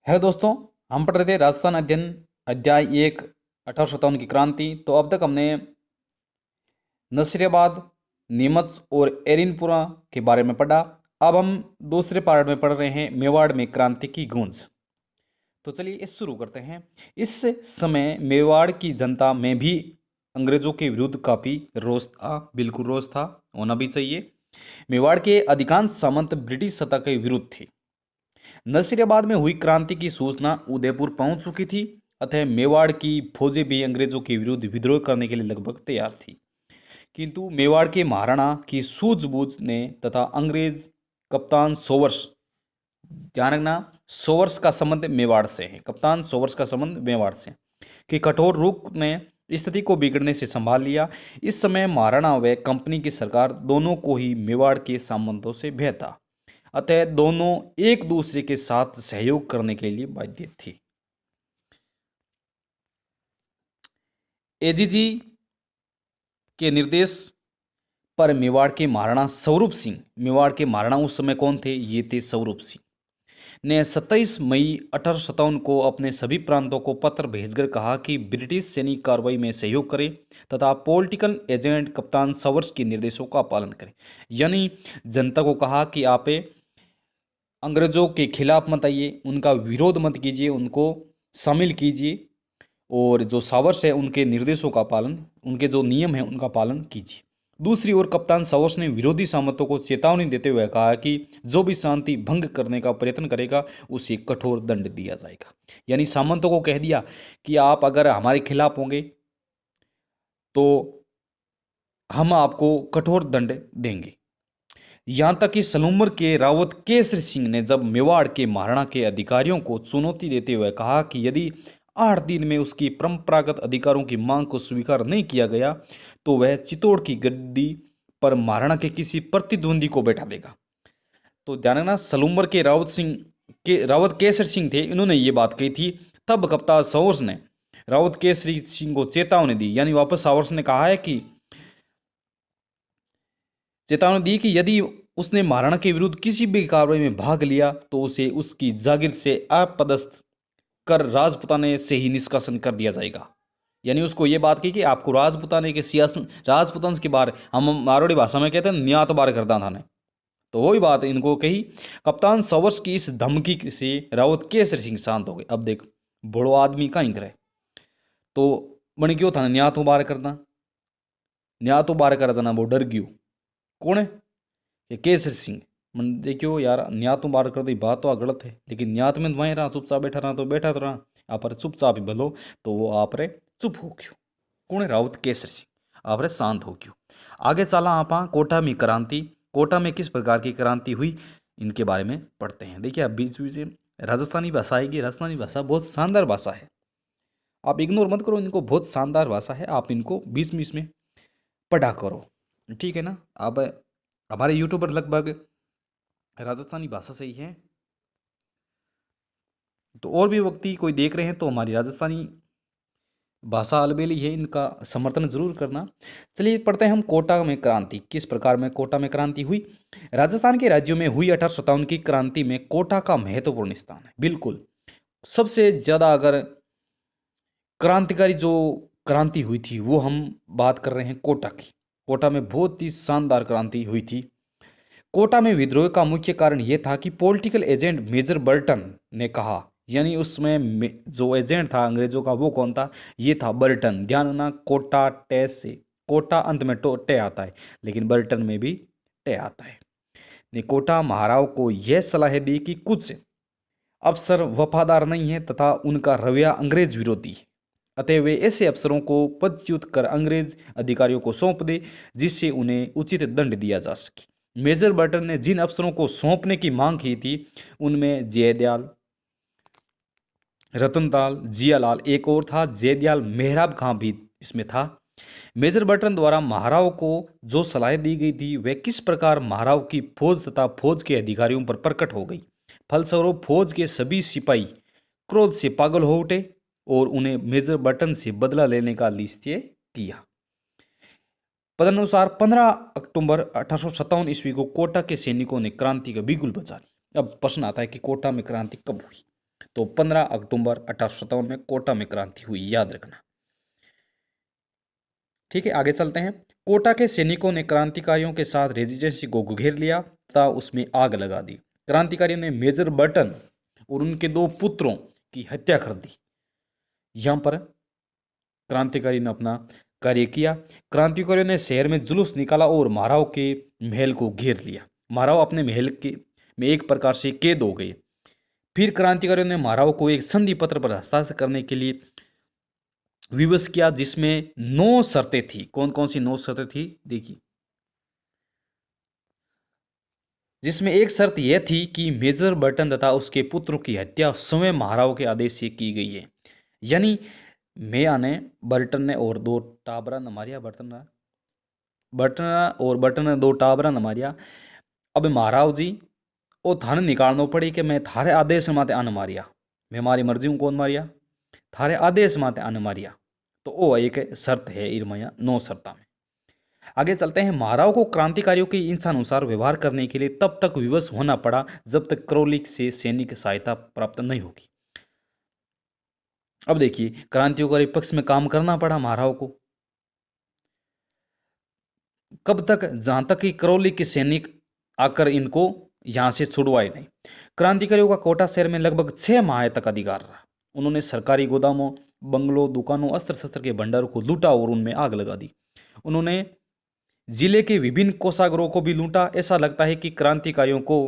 Hello दोस्तों। हम पढ़ रहे थे राजस्थान अध्ययन अध्याय 1 1857 की क्रांति। तो अब तक हमने नसीराबाद, नीमच और एरिनपुरा के बारे में पढ़ा। अब हम दूसरे पार्ट में पढ़ रहे हैं मेवाड़ में क्रांति की गूंज। तो चलिए इस शुरू करते हैं। इस समय मेवाड़ की जनता में भी अंग्रेजों के विरुद्ध काफी रोष था, बिल्कुल रोष था, होना भी चाहिए। मेवाड़ के अधिकांश सामंत ब्रिटिश सत्ता के विरुद्ध थे। नसीराबाद में हुई क्रांति की सूचना उदयपुर पहुंच चुकी थी, अतः मेवाड़ की फौजें भी अंग्रेजों के विरुद्ध विद्रोह करने के लिए लगभग तैयार थी। किंतु मेवाड़ के महाराणा की सूझबूझ ने तथा अंग्रेज कप्तान सोवर्स, ध्यान रखना, सोवर्स का संबंध मेवाड़ से है, कप्तान सोवर्स का संबंध मेवाड़ से, कि कठोर रुख ने स्थिति को बिगड़ने से संभाल लिया। इस समय महाराणा व कंपनी की सरकार दोनों को ही मेवाड़ के सामंतों से भय था, अतः दोनों एक दूसरे के साथ सहयोग करने के लिए बाध्य थे। एजीजी के निर्देश पर मेवाड़ के महाराणा स्वरूप सिंह, मेवाड़ के महाराणा उस समय कौन थे? ये थे स्वरूप सिंह, ने 27 मई 1857 को अपने सभी प्रांतों को पत्र भेजकर कहा कि ब्रिटिश सैनिक कार्रवाई में सहयोग करें तथा पॉलिटिकल एजेंट कप्तान सवर्स के निर्देशों का पालन करें। यानी जनता को कहा कि आप अंग्रेजों के खिलाफ मत आइए, उनका विरोध मत कीजिए, उनको शामिल कीजिए, और जो सावर्स है उनके निर्देशों का पालन, उनके जो नियम है उनका पालन कीजिए। दूसरी ओर कप्तान सावर्स ने विरोधी सामंतों को चेतावनी देते हुए कहा कि जो भी शांति भंग करने का प्रयत्न करेगा उसे कठोर दंड दिया जाएगा। यानी सामंतों को कह दिया कि आप अगर हमारे खिलाफ होंगे तो हम आपको कठोर दंड देंगे। यहां तक कि सलूमर के रावत केसरी सिंह ने जब मेवाड़ के महाराणा के अधिकारियों को चुनौती देते हुए कहा कि यदि 8 दिन में उसकी परंपरागत अधिकारों की मांग को स्वीकार नहीं किया गया तो वह चित्तौड़ की गद्दी पर महाराणा के किसी प्रतिद्वंदी को बैठा देगा। तो ध्यान रखना, सलूमर के रावत केसरी सिंह थे, इन्होंने ये बात कही थी। तब कप्तान सावर्स ने रावत केसरी सिंह को चेतावनी दी, यानी वापस सावर्स ने कहा है कि चेतावनी दी कि यदि उसने महाराणा के विरुद्ध किसी भी कार्रवाई में भाग लिया तो उसे उसकी जागीर से अपदस्थ कर राजपुताने से ही निष्कासन कर दिया जाएगा। यानी उसको ये बात की कि आपको राजपुताने के सियासन, राजपुतान के बार, हम मारवाड़ी भाषा में कहते हैं न्यात बार करदा था ने, तो वही बात इनको कही। कप्तान सवर्स की इस धमकी से रावत केसरी सिंह शांत हो गए। अब देख, बड़ो आदमी कहीं करे तो बन गयो था न्यातो बार करदा, न्यातो बार कर जाना, वो डर गयो। कौन है? ये केसरी सिंह। मन देखियो यार, न्यात तो बार कर दी बात तो गलत है, लेकिन न्यात में वहीं रहा, चुपचाप बैठा रहा तो बैठा तो रहा, आप पर चुपचाप ही भलो, तो वो आप रे चुप हो क्यों। कौन है? रावत केसरी सिंह। आप रे शांत हो क्यों। आगे चला आप कोटा में क्रांति, कोटा में किस प्रकार की क्रांति हुई इनके बारे में पढ़ते हैं। देखिए, अब बीच बीच में राजस्थानी भाषा आएगी। राजस्थानी भाषा बहुत शानदार भाषा है, आप इग्नोर मत करो इनको, बहुत शानदार भाषा है, आप इनको बीच बीच में पढ़ा करो, ठीक है ना। अब हमारे यूट्यूब पर लगभग राजस्थानी भाषा से ही है, तो और भी व्यक्ति कोई देख रहे हैं तो हमारी राजस्थानी भाषा अलबेली है, इनका समर्थन जरूर करना। चलिए पढ़ते हैं हम कोटा में क्रांति, किस प्रकार में कोटा में क्रांति हुई। राजस्थान के राज्यों में हुई 1857 की क्रांति में कोटा का महत्वपूर्ण स्थान है। बिल्कुल सबसे ज्यादा अगर क्रांतिकारी जो क्रांति हुई थी वो हम बात कर रहे हैं कोटा की। कोटा में बहुत ही शानदार क्रांति हुई थी। कोटा में विद्रोह का मुख्य कारण यह था कि पॉलिटिकल एजेंट मेजर बर्टन ने कहा, यानी उसमें जो एजेंट था अंग्रेजों का वो कौन था? ये था बर्टन। ध्यान रखना, कोटा टे से, कोटा अंत में टे आता है, लेकिन बर्टन में भी टे आता है। ने कोटा महाराव को यह सलाह दी कि कुछ अफसर वफादार नहीं है तथा उनका रवैया अंग्रेज विरोधी है, अतः वे ऐसे अफसरों को पदच्युत कर अंग्रेज अधिकारियों को सौंप दे जिससे उन्हें उचित दंड दिया जा सके। मेजर बर्टन ने जिन अफसरों को सौंपने की मांग की थी उनमें जयदयाल, रतनलाल, जियालाल, एक और था जयदयाल मेहराब खां भी इसमें था। मेजर बर्टन द्वारा महाराव को जो सलाह दी गई थी वह किस प्रकार महाराव की फौज तथा फौज के अधिकारियों पर प्रकट हो गई। फलस्वरूप फौज के सभी सिपाही क्रोध से पागल हो उठे और उन्हें मेजर बर्टन से बदला लेने का निश्चय किया। तदनुसार 15 अक्टूबर 1857 ईस्वी को कोटा के सैनिकों ने क्रांति का बिगुल बजा ली। अब प्रश्न आता है कि कोटा में क्रांति कब हुई? तो 15 अक्टूबर 1857 में कोटा में क्रांति हुई, याद रखना। ठीक है, आगे चलते हैं। कोटा के सैनिकों ने क्रांतिकारियों के साथ रेजिडेंसी को घेर लिया तथा उसमें आग लगा दी। क्रांतिकारियों ने मेजर बर्टन और उनके 2 पुत्रों की हत्या कर दी। यहां पर क्रांतिकारी ने अपना कार्य किया। क्रांतिकारियों ने शहर में जुलूस निकाला और महाराव के महल को घेर लिया। महाराव अपने महल के में एक प्रकार से कैद हो गए। फिर क्रांतिकारियों ने महाराव को एक संधि पत्र पर हस्ताक्षर करने के लिए विवश किया, जिसमें 9 शर्तें थी। कौन कौन सी 9 शर्तें थी, देखिए। जिसमें एक शर्त यह थी कि मेजर बर्टन तथा उसके पुत्रों की हत्या स्वयं महाराव के आदेश से की गई है। यानी मेया ने बर्टन ने और 2 टाबरा न मारिया, बर्टन ने 2 टाबरा न मारिया। अब महाराव जी ओ थाने निकालना पड़ी कि मैं थारे आदेश माते आन मारिया, मैं मारी मर्जी हूँ कौन मारिया, थारे आदेश माते आन मारिया। तो वो एक शर्त है इरमया 9 शर्ता में। आगे चलते हैं। महाराव को क्रांतिकारियों के इंसानुसार व्यवहार करने के लिए तब तक विवश होना पड़ा जब तक करौली से सैनिक सहायता प्राप्त नहीं होगी। अब देखिए, क्रांतिकारी पक्ष में काम करना पड़ा महाराव को। कब तक, जहां तक कि करौली के सैनिक आकर इनको यहां से छुड़वाए नहीं। क्रांतिकारियों का कोटा शहर में लगभग 6 माह तक अधिकार रहा। उन्होंने सरकारी गोदामों, बंगलों, दुकानों, अस्त्र शस्त्र के भंडारों को लूटा और उनमें आग लगा दी। उन्होंने जिले के विभिन्न कोषागारों को भी लूटा। ऐसा लगता है कि क्रांतिकारियों को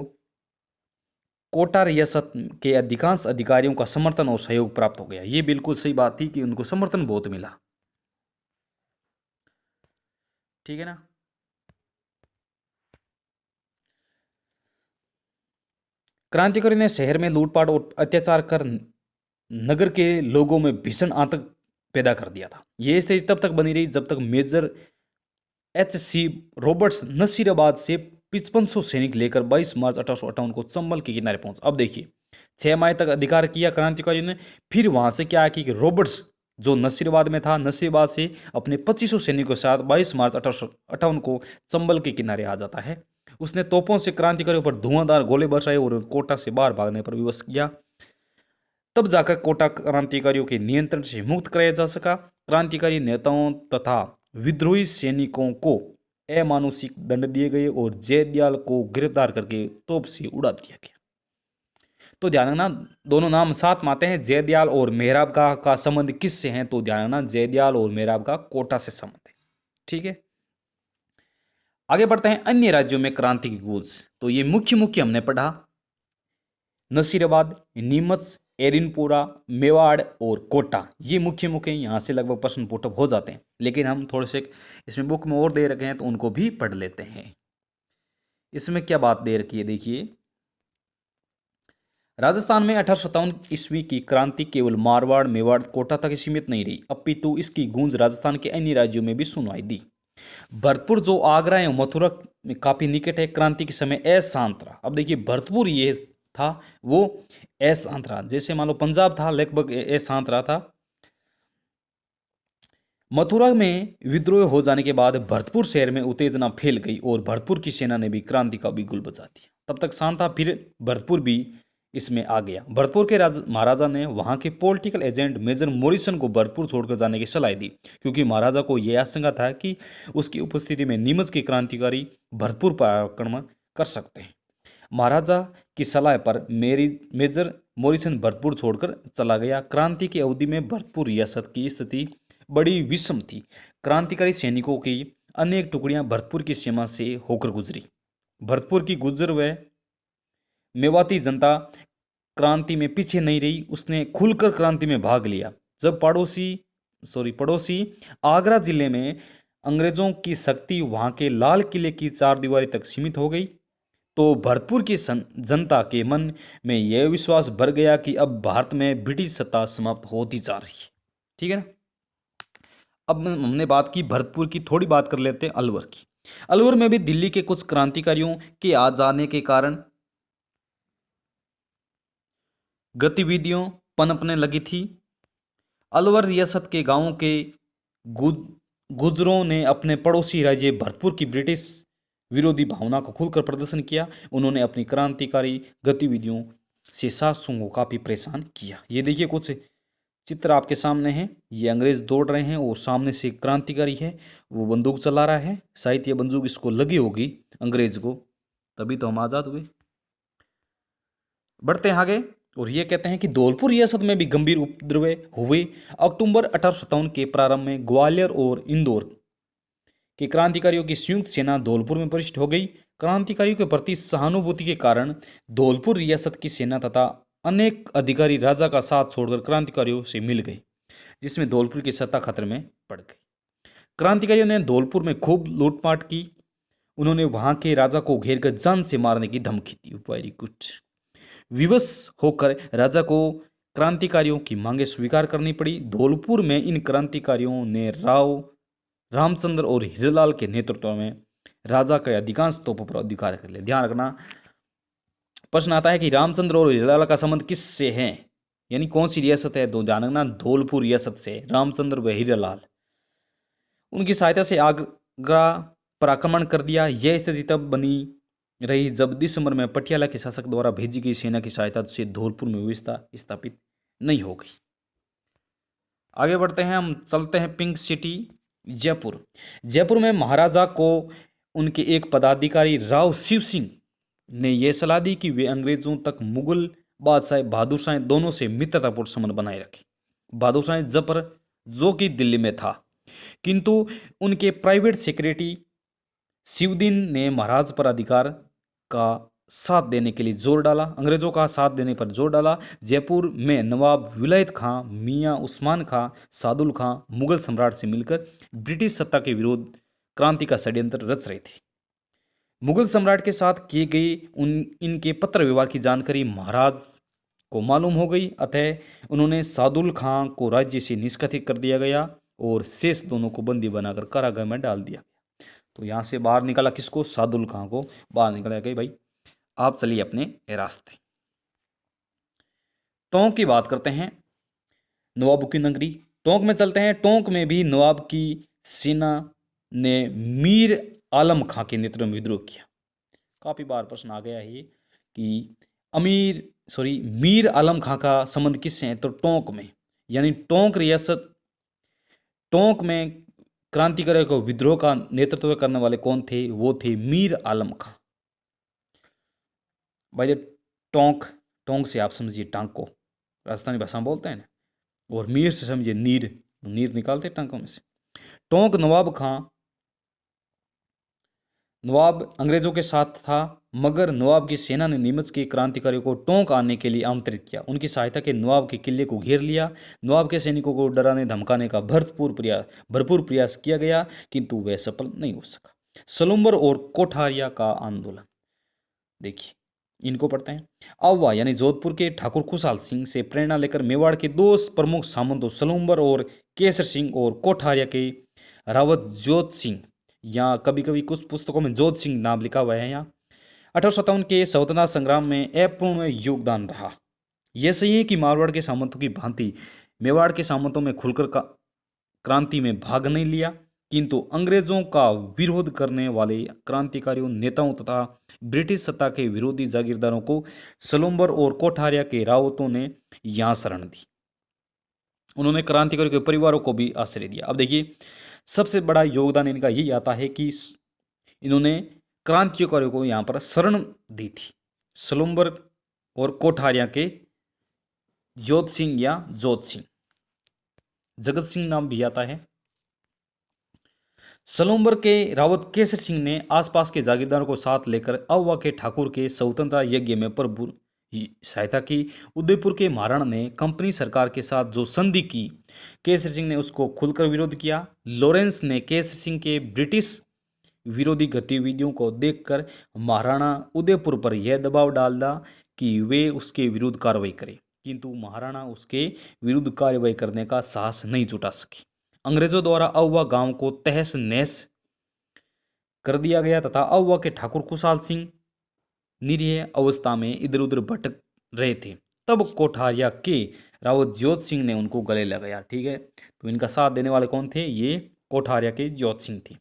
कोटा रियासत के अधिकांश अधिकारियों का समर्थन और सहयोग प्राप्त हो गया। ये बिल्कुल सही बात थी कि उनको समर्थन बहुत मिला। ठीक है ना। क्रांतिकारी ने शहर में लूटपाट और अत्याचार कर नगर के लोगों में भीषण आतंक पैदा कर दिया था। यह स्थिति तब तक बनी रही जब तक मेजर H.C. रॉबर्ट्स नसीराबाद से 5500 सैनिक लेकर 22 मार्च 1858 को चंबल के किनारे पहुंच। अब देखिए, 6 माह तक अधिकार किया क्रांतिकारियों ने। फिर वहां से क्या कि रॉबर्ट्स जो नसीराबाद में था, नसीराबाद से अपने 2500 सैनिकों के साथ 22 मार्च 1858 को चंबल के किनारे आ जाता है। उसने तोपों से क्रांतिकारियों पर धुआंधार गोले बरसाए और कोटा से बाहर भागने पर विवश किया। तब जाकर कोटा क्रांतिकारियों के नियंत्रण से मुक्त कराया जा सका। क्रांतिकारी नेताओं तथा विद्रोही सैनिकों को अमानुषिक दंड दिए गए और जयदयाल को गिरफ्तार करके तोप से उड़ा दिया गया। तो ध्यान रखना, दोनों नाम साथ में आते हैं। जयदयाल और मेहराब का संबंध किससे है, तो ध्यान रखना जयदयाल और मेहराब का कोटा से संबंध है। ठीक है, आगे बढ़ते हैं। अन्य राज्यों में क्रांति की गूंज, तो ये मुख्य हमने पढ़ा। नसीराबाद, नीमच, एरिनपुरा, मेवाड़ और कोटा, ये मुख्य यहाँ से लगभग प्रश्न पुटअप हो जाते हैं। लेकिन हम थोड़े से इसमें बुक में और दे रखे हैं तो उनको भी पढ़ लेते हैं। इसमें क्या बात दे रखी है, देखिए। राजस्थान में 1857 ईस्वी की क्रांति केवल मारवाड़, मेवाड़, कोटा तक सीमित नहीं रही, अपितु इसकी गूंज राजस्थान के अन्य राज्यों में भी सुनाई दी। भरतपुर जो आगरा एवं मथुरा में काफी निकट है, क्रांति के समय अशांत रहा। अब देखिए, भरतपुर ये था वो अशांत रहा, जैसे मान लो पंजाब था लगभग अशांत रहा था। मथुरा में विद्रोह हो जाने के बाद भरतपुर शहर में उत्तेजना फैल गई और भरतपुर की सेना ने भी क्रांति का बिगुल बजा दिया। तब तक शांत था, फिर भरतपुर भी इसमें आ गया। भरतपुर के महाराजा ने वहां के पॉलिटिकल एजेंट मेजर मॉरिसन को भरतपुर छोड़कर जाने की सलाह दी, क्योंकि महाराजा को यह आशंका था कि उसकी उपस्थिति में नीमच के क्रांतिकारी भरतपुर पर आक्रमण कर सकते हैं। महाराजा की सलाह पर मेजर मॉरिसन भरतपुर छोड़कर चला गया। क्रांति की अवधि में भरतपुर रियासत की स्थिति बड़ी विषम थी। क्रांतिकारी सैनिकों की अनेक टुकड़ियां भरतपुर की सीमा से होकर गुजरी। भरतपुर की गुर्जर व मेवाती जनता क्रांति में पीछे नहीं रही, उसने खुलकर क्रांति में भाग लिया। जब पड़ोसी आगरा जिले में अंग्रेजों की शक्ति वहां के लाल किले की 4 दीवारी तक सीमित हो गई, तो भरतपुर की जनता के मन में यह विश्वास भर गया कि अब भारत में ब्रिटिश सत्ता समाप्त होती जा रही है। ठीक है ना। अब हमने बात की भरतपुर की, थोड़ी बात कर लेते हैं अलवर की। अलवर में भी दिल्ली के कुछ क्रांतिकारियों के आ जाने के कारण गतिविधियों पनपने लगी थी। अलवर रियासत के गांवों के गुजरों ने अपने पड़ोसी राज्य भरतपुर की ब्रिटिश विरोधी भावना को खुलकर प्रदर्शन किया। उन्होंने अपनी क्रांतिकारी गतिविधियों से शासकों को काफ़ी परेशान किया। ये देखिए कुछ चित्र आपके सामने हैं। ये अंग्रेज दौड़ रहे हैं और सामने से एक क्रांतिकारी है, वो बंदूक चला रहा है। शायद ये बंदूक इसको लगी होगी अंग्रेज को, तभी तो हम आज़ाद हुए। बढ़ते हैं आगे और ये कहते हैं कि धौलपुर रियासत में भी गंभीर उपद्रव हुए। अक्टूबर 1857 के प्रारंभ में ग्वालियर और इंदौर के क्रांतिकारियों की संयुक्त सेना धौलपुर में प्रविष्ट हो गई। क्रांतिकारियों के प्रति सहानुभूति के कारण धौलपुर रियासत की सेना तथा अनेक अधिकारी राजा का साथ छोड़कर क्रांतिकारियों से मिल गए, जिसमें धौलपुर की सत्ता खतरे में पड़ गई। क्रांतिकारियों ने धौलपुर में खूब लूटपाट की। उन्होंने वहां के राजा को घेरकर जान से मारने की धमकी दी। Very good. विवश होकर राजा को क्रांतिकारियों की मांगे स्वीकार करनी पड़ी। धौलपुर में इन क्रांतिकारियों ने राव रामचंद्र और हीरालाल के नेतृत्व में राजा के अधिकांश तोपों पर अधिकार कर लिया। ध्यान रखना, प्रश्न आता है कि रामचंद्र और हीरालाल का संबंध किससे है, यानी कौन सी रियासत है? तो ध्यान रखना, धौलपुर रियासत से रामचंद्र व हीरालाल। उनकी सहायता से आगरा पर आक्रमण कर दिया। यह स्थिति तब बनी रही जब दिसंबर में पटियाला के शासक द्वारा भेजी गई सेना की सहायता से धौलपुर में व्यवस्था स्थापित नहीं हो गई। आगे बढ़ते हैं, हम चलते हैं पिंक सिटी जयपुर। जयपुर में महाराजा को उनके एक पदाधिकारी राव शिव सिंह ने यह सलाह दी कि वे अंग्रेजों तक मुगल बादशाह बहादुर शाह दोनों से मित्रतापूर्ण संबंध बनाए रखें। बहादुर शाह जफर जो कि दिल्ली में था, किंतु उनके प्राइवेट सेक्रेटरी शिवदीन ने महाराज पर अधिकार का साथ देने के लिए जोर डाला, अंग्रेजों का साथ देने पर जोर डाला। जयपुर में नवाब विलायत खां, मियां उस्मान खां, सादुल खां मुगल सम्राट से मिलकर ब्रिटिश सत्ता के विरोध क्रांति का षड्यंत्र रच रहे थे। मुगल सम्राट के साथ किए गए इनके पत्र व्यवहार की जानकारी महाराज को मालूम हो गई, अतः उन्होंने सादुल खां को राज्य से निष्कासित कर दिया गया और शेष दोनों को बंदी बनाकर कारागार में डाल दिया। तो यहाँ से बाहर निकाला किसको? सादुल खां को बाहर निकाला गया। भाई आप चलिए अपने रास्ते। टोंक की बात करते हैं, नवाबों की नगरी टोंक में चलते हैं। टोंक में भी नवाब की सेना ने मीर आलम खां के नेतृत्व में विद्रोह किया। काफी बार प्रश्न आ गया है ये कि मीर आलम खां का संबंध किससे है? तो टोंक में, यानी टोंक रियासत, टोंक में क्रांतिकारियों को विद्रोह का नेतृत्व करने वाले कौन थे? वो थे मीर आलम खां। भाई टोंक, टोंक से आप समझिए टांग को, राजस्थानी भाषा में बोलते हैं ना, और मीर से समझिए नीर, नीर निकालते टांकों में से। टोंक नवाब अंग्रेजों के साथ था, मगर नवाब की सेना ने नीमच के क्रांतिकारियों को टोंक आने के लिए आमंत्रित किया। उनकी सहायता के नवाब के किले को घेर लिया। नवाब के सैनिकों को डराने धमकाने का भरपूर प्रयास किया गया, किंतु वह सफल नहीं हो सका। सलुम्बर और कोठारिया का आंदोलन, देखिए इनको पढ़ते हैं। अववा यानी जोधपुर के ठाकुर खुशहाल सिंह से प्रेरणा लेकर मेवाड़ के दो प्रमुख सामंतों सलुम्बर और केसर सिंह और कोठारिया के रावत जोत सिंह, यहाँ कभी कभी कुछ पुस्तकों में जोत सिंह नाम लिखा हुआ है, यहाँ 1857 के स्वतंत्रता संग्राम में अपूर्ण योगदान रहा। यह सही है कि मारवाड़ के सामंतों की भांति मेवाड़ के सामंतों में खुलकर क्रांति में भाग नहीं लिया, किंतु अंग्रेजों का विरोध करने वाले क्रांतिकारियों, नेताओं तथा ब्रिटिश सत्ता के विरोधी जागीरदारों को सलुम्बर और कोठारिया के रावतों ने यहां शरण दी। उन्होंने क्रांतिकारियों के परिवारों को भी आश्रय दिया। अब देखिए सबसे बड़ा योगदान इनका यही आता है कि इन्होंने क्रांतिकारियों को यहां पर शरण दी थी। सलुम्बर और कोठारिया के जोत सिंह या जोत सिंह, जगत सिंह नाम भी आता है। सलुम्बर के रावत केसर सिंह ने आसपास के जागीरदारों को साथ लेकर अववा के ठाकुर के स्वतंत्रता यज्ञ में प्रभुर सहायता की। उदयपुर के महाराणा ने कंपनी सरकार के साथ जो संधि की, केसर सिंह ने उसको खुलकर विरोध किया। लॉरेंस ने केसर सिंह के ब्रिटिश विरोधी गतिविधियों को देखकर महाराणा उदयपुर पर यह दबाव डाला कि वे उसके विरुद्ध कार्रवाई करें, किंतु महाराणा उसके विरुद्ध कार्रवाई करने का साहस नहीं जुटा सके। अंग्रेजों द्वारा अववा गांव को तहस नहस कर दिया गया तथा अववा के ठाकुर खुशहाल सिंह निरीह अवस्था में इधर उधर भटक रहे थे। तब कोठारिया के रावत जोत सिंह ने उनको गले लगाया। ठीक है, तो इनका साथ देने वाले कौन थे? ये कोठारिया के जोत सिंह थे।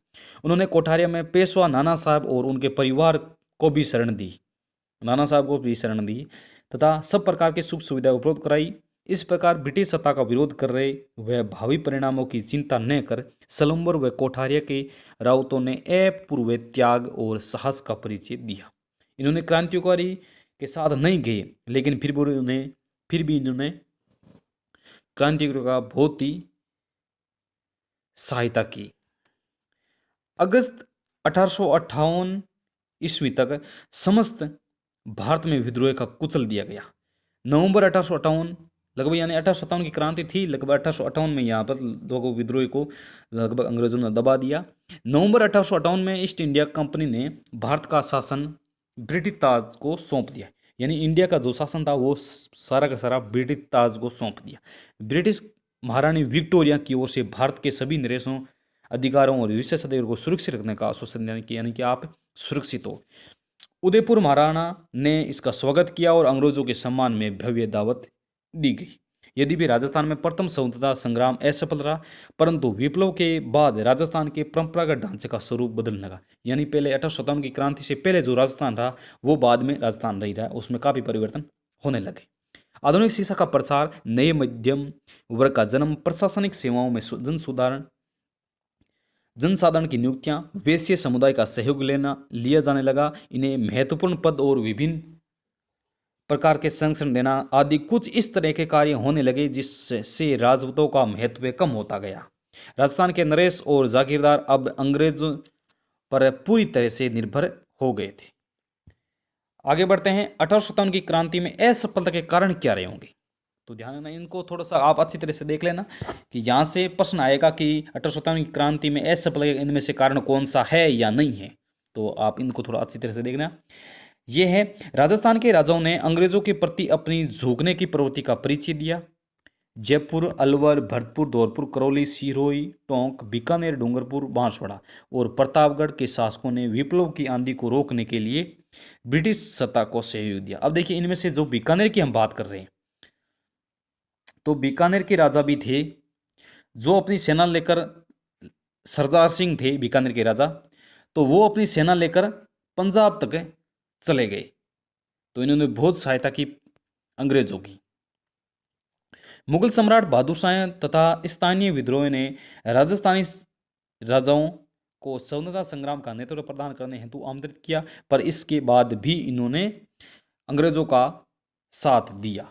उन्होंने कोठारिया में पेशवा नाना साहब और उनके परिवार को भी शरण दी, नाना साहब को भी शरण दी तथा सब प्रकार की सुख सुविधा उपलब्ध कराई। इस प्रकार ब्रिटिश सत्ता का विरोध कर रहे वह भावी परिणामों की चिंता न कर सलम्बर व कोठारिया के राउतों ने अपूर्व त्याग और साहस का परिचय दिया। इन्होंने क्रांतिकारी के साथ नहीं गए, लेकिन फिर भी इन्होंने क्रांतिकारियों का बहुत ही सहायता की। अगस्त 1858 ईस्वी तक समस्त भारत में विद्रोह का कुचल दिया गया। नवंबर 1858 लगभग यानी 1857 की क्रांति थी, लगभग 1858 में यहाँ पर लोगों विद्रोह को लगभग अंग्रेजों ने दबा दिया। नवंबर 1858 में ईस्ट इंडिया कंपनी ने भारत का शासन ब्रिटिश ताज को सौंप दिया, यानी इंडिया का जो शासन था वो सारा का सारा ब्रिटिश ताज को सौंप दिया। ब्रिटिश महारानी विक्टोरिया की ओर से भारत के सभी नरेशों, अधिकारों और विशेष अधिकारों को सुरक्षित रखने का आश्वासन देने की, यानी कि आप सुरक्षित हो। उदयपुर महाराणा ने इसका स्वागत किया और अंग्रेजों के सम्मान में भव्य दावत दी गई। यद्यपि राजस्थान में प्रथम स्वतंत्रता संग्राम असफल रहा, परंतु विप्लव के बाद राजस्थान के परंपरागत ढांचे का स्वरूप बदलने लगा। यानी पहले 1857 की क्रांति से पहले जो राजस्थान था वो बाद में राजस्थान नहीं रहा, उसमें काफी परिवर्तन होने लगे। आधुनिक शिक्षा का प्रसार, नए मध्यम वर्ग का जन्म, प्रशासनिक सेवाओं में जनसाधारण की नियुक्तियां, वैश्य समुदाय का सहयोग लिया जाने लगा, इन्हें महत्वपूर्ण पद और विभिन्न प्रकार के संरक्षण देना आदि कुछ इस तरह के कार्य होने लगे जिससे राजपूतों का महत्व कम होता गया। राजस्थान के नरेश और जागीरदार अब अंग्रेजों पर पूरी तरह से निर्भर हो गए थे। आगे बढ़ते हैं। 1857 की क्रांति में असफलता के कारण क्या रहे होंगे, तो ध्यान देना, इनको थोड़ा सा आप अच्छी तरह से देख लेना कि यहाँ से प्रश्न आएगा कि 1857 की क्रांति में असफलता इनमें से कारण कौन सा है या नहीं है, तो आप इनको थोड़ा अच्छी तरह से देखना। यह है, राजस्थान के राजाओं ने अंग्रेजों के प्रति अपनी झुकने की प्रवृत्ति का परिचय दिया। जयपुर, अलवर, भरतपुर, धौलपुर, करौली, सिरोही, टोंक, बीकानेर, डूंगरपुर, बांसवाड़ा और प्रतापगढ़ के शासकों ने विप्लव की आंधी को रोकने के लिए ब्रिटिश सत्ता को सहयोग दिया। अब देखिए, इनमें से जो बीकानेर की हम बात कर रहे हैं, तो बीकानेर के राजा भी थे जो अपनी सेना लेकर, सरदार सिंह थे बीकानेर के राजा, तो वो अपनी सेना लेकर पंजाब तक चले गए, तो इन्होंने बहुत सहायता की अंग्रेजों की। मुगल सम्राट बहादुर शाह तथा स्थानीय विद्रोह ने राजस्थानी राजाओं को स्वतंत्रता संग्राम का नेतृत्व प्रदान करने हेतु आमंत्रित किया, पर इसके बाद भी इन्होंने अंग्रेजों का साथ दिया।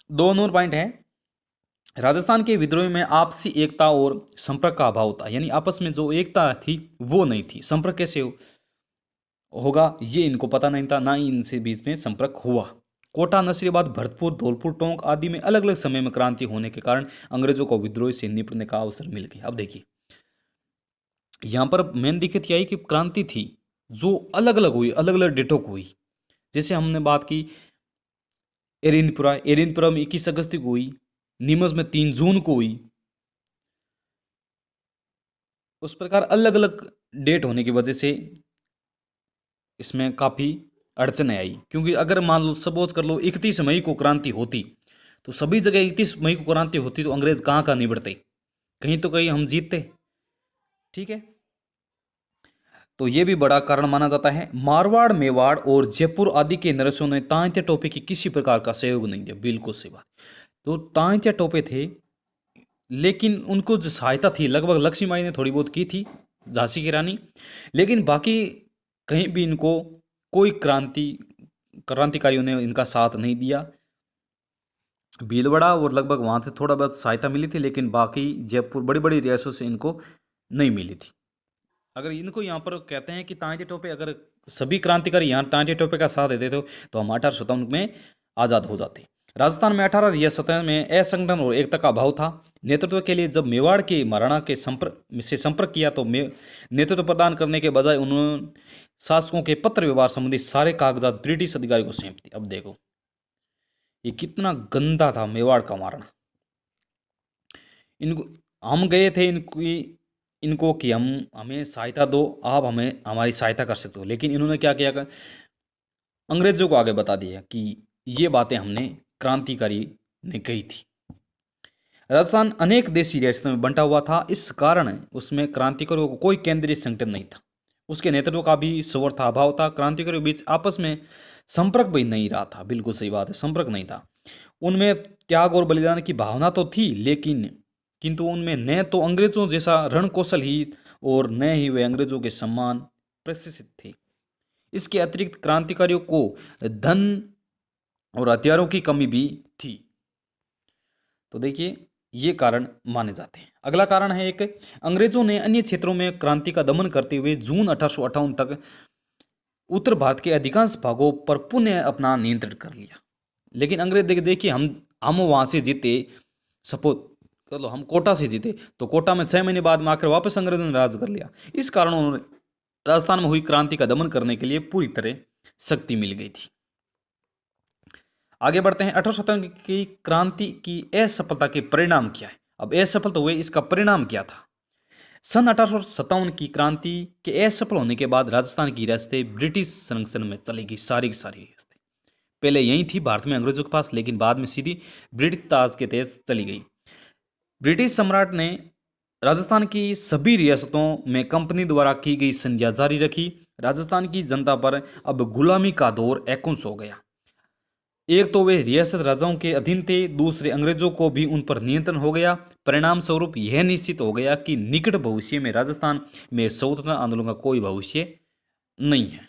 दो नंबर पॉइंट है, राजस्थान के विद्रोह में आपसी एकता और संपर्क का अभाव था, यानी आपस में जो एकता थी वो नहीं थी। संपर्क कैसे होगा ये इनको पता नहीं था, ना ही इनसे बीच में संपर्क हुआ। कोटा, नसीराबाद, भरतपुर, धौलपुर, टोंक आदि में अलग अलग समय में क्रांति होने के कारण अंग्रेजों को विद्रोह से निपटने का अवसर मिल गया। अब देखिए, यहाँ पर मेन दिक्कत यह आई कि क्रांति थी जो अलग अलग हुई, अलग अलग डेटों को हुई। जैसे हमने बात की एरिनपुरा में 21 अगस्त को हुई, नीमच में 3 जून को हुई। उस प्रकार अलग अलग डेट होने की वजह से इसमें काफ़ी अड़चने आई, क्योंकि अगर मान लो सपोज कर लो 31 मई को क्रांति होती, तो सभी जगह 31 मई को क्रांति होती तो अंग्रेज कहाँ कहाँ निबटते, कहीं तो कहीं हम जीतते। ठीक है, तो ये भी बड़ा कारण माना जाता है। मारवाड़, मेवाड़ और जयपुर आदि के नरसियों ने तांत्या टोपे की किसी प्रकार का सहयोग नहीं दिया। बिल्कुल सही बात, तो तांत्या टोपे थे, लेकिन उनको जो सहायता थी लगभग लक्ष्मीबाई ने थोड़ी बहुत की थी, झांसी की रानी, लेकिन बाकी कहीं भी इनको कोई क्रांतिकारियों ने इनका साथ नहीं दिया। भीलवाड़ा और लगभग वहाँ से थोड़ा बहुत सहायता मिली थी, लेकिन बाकी जयपुर बड़ी बड़ी रियासतों से इनको नहीं मिली थी। अगर इनको यहाँ पर कहते हैं कि तांत्या टोपे, अगर सभी क्रांतिकारी यहाँ तांत्या टोपे का साथ देते तो हम 1857 में आज़ाद हो जाते। राजस्थान में 18 रियासतों में असंगठन और एकता का अभाव था। नेतृत्व के लिए जब मेवाड़ के महाराणा के संपर्क किया तो नेतृत्व प्रदान करने के बजाय उन्होंने शासकों के पत्र व्यवहार संबंधी सारे कागजात ब्रिटिश अधिकारी को सौंप दिए। अब देखो ये कितना गंदा था मेवाड़ का महाराणा। इनको हम गए थे इनको कि हमें सहायता दो, आप हमें हमारी सहायता कर सकते हो, लेकिन इन्होंने क्या किया, अंग्रेजों को आगे बता दिया कि ये बातें हमने क्रांतिकारी ने कही थी। राजस्थान अनेक देशी रियासतों में बंटा हुआ था, इस कारण उसमें क्रांतिकारियों को कोई केंद्रीय संगठन नहीं था। उसके नेतृत्व का भी स्वर था, अभाव था। क्रांतिकारियों के बीच आपस में संपर्क भी नहीं रहा था। बिल्कुल सही बात है, संपर्क नहीं था। उनमें त्याग और बलिदान की भावना तो थी, लेकिन किंतु उनमें न तो अंग्रेजों जैसा रण कौशल ही और न ही वे अंग्रेजों के सम्मान प्रशिक्षित थे। इसके अतिरिक्त क्रांतिकारियों को धन और हथियारों की कमी भी थी। तो देखिए, ये कारण माने जाते हैं। अगला कारण है एक, अंग्रेजों ने अन्य क्षेत्रों में क्रांति का दमन करते हुए जून 1858 तक उत्तर भारत के अधिकांश भागों पर पुनः अपना नियंत्रण कर लिया। लेकिन अंग्रेज देखिए, हम वहां से जीते, सपोज कर लो हम कोटा से जीते, तो कोटा में 6 महीने बाद में आकर वापस अंग्रेजों ने राज कर लिया। इस कारण उन्होंने राजस्थान में हुई क्रांति का दमन करने के लिए पूरी तरह शक्ति मिल गई थी। आगे बढ़ते हैं। 1857 की क्रांति की असफलता के परिणाम क्या है। अब असफल तो हुए, इसका परिणाम क्या था। सन 1857 की क्रांति के असफल होने के बाद राजस्थान की रियासतें ब्रिटिश संरक्षण में चली गई, सारी की सारी रियासतें। पहले यही थी भारत में अंग्रेजों के पास, लेकिन बाद में सीधी ब्रिटिश ताज के तहत चली गई। ब्रिटिश सम्राट ने राजस्थान की सभी रियासतों में कंपनी द्वारा की गई संधियां जारी रखी। राजस्थान की जनता पर अब गुलामी का दौर एकूंश हो गया। एक तो वे रियासत राजाओं के अधीन थे, दूसरे अंग्रेजों को भी उन पर नियंत्रण हो गया। परिणाम स्वरूप यह निश्चित हो गया कि निकट भविष्य में राजस्थान में स्वतंत्रता आंदोलन का कोई भविष्य नहीं है।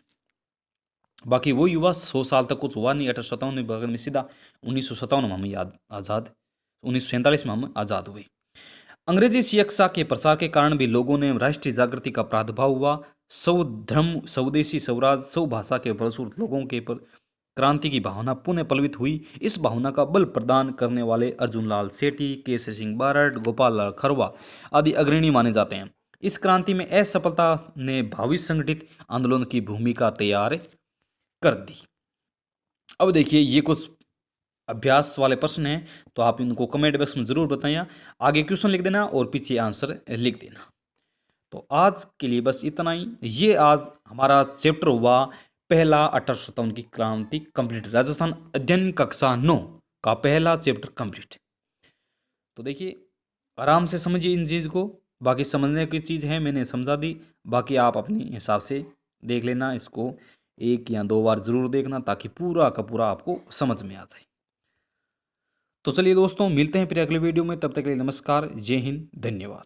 बाकी वो युवा 100 साल तक कुछ हुआ नहीं। 1857 में बगल में सीधा 1957 में हम आज़ाद 1947 में हम आज़ाद हुए। अंग्रेजी शिक्षा के प्रसार के कारण भी लोगों ने राष्ट्रीय जागृति का प्रादुर्भाव हुआ। स्वधर्म, स्वदेशी, स्वराज, स्वभाषा के फलस्वरूप लोगों के पर क्रांति की भावना पुनः पलवित हुई। इस भावना का बल प्रदान करने वाले अर्जुन लाल सेठी, केसरी सिंह बारड, गोपाल लाल खरवा आदि अग्रणी माने जाते हैं। इस क्रांति में असफलता ने भावी संगठित आंदोलन की भूमिका तैयार कर दी। अब देखिए, ये कुछ अभ्यास वाले प्रश्न हैं, तो आप इनको कमेंट बॉक्स में जरूर बताइए। आगे क्वेश्चन लिख देना और पीछे आंसर लिख देना। तो आज के लिए बस इतना ही। ये आज हमारा चैप्टर हुआ पहला 1857 की क्रांति कंप्लीट। राजस्थान अध्ययन कक्षा 9 का पहला चैप्टर कंप्लीट। तो देखिए, आराम से समझिए इन चीज़ को। बाकी समझने की चीज़ है, मैंने समझा दी। बाकी आप अपने हिसाब से देख लेना, इसको 1 या 2 बार जरूर देखना, ताकि पूरा का पूरा आपको समझ में आ जाए। तो चलिए दोस्तों, मिलते हैं फिर अगले वीडियो में। तब तक के लिए नमस्कार, जय हिंद, धन्यवाद।